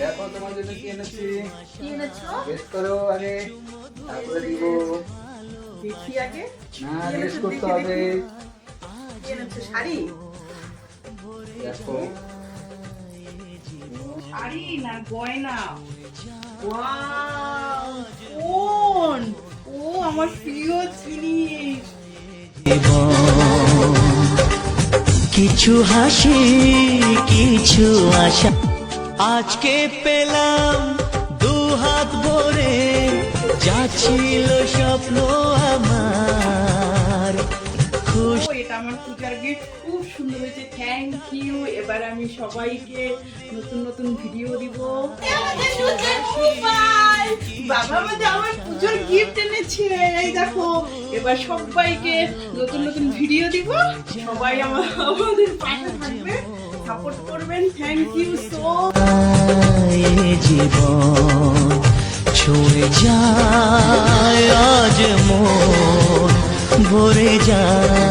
দেখো তোমার জন্য কি এনেছি। কি এনেছো? গেস করো আগে, তারপরে দিব। দেখি আগে। না, গেস করতে হবে। কি এনেছো? শাড়ি? দেখো, শাড়ি না গয়না? ওয়াও, কোন? ও আমার প্রিয় জিনিস। কিছু হাসি কিছু আশা আজকে পেলাম দু হাত ভরে, যা ছিল স্বপ্ন আমার। ও, এটা আমার পূজার গিফট, খুব সুন্দর হয়েছে, থ্যাংক ইউ। এবার আমি সবাইকে নতুন নতুন ভিডিও দিব। বাবা আমাদের আমার পূজার গিফট এনেছে, এই দেখো। এবার সবাইকে নতুন নতুন ভিডিও দিব। সবাই আমাদের পাশে থাকবে, সাপোর্ট করবেন। Thank you so. জীবন ছুঁয়ে যায় আজ মন ভরে যায়।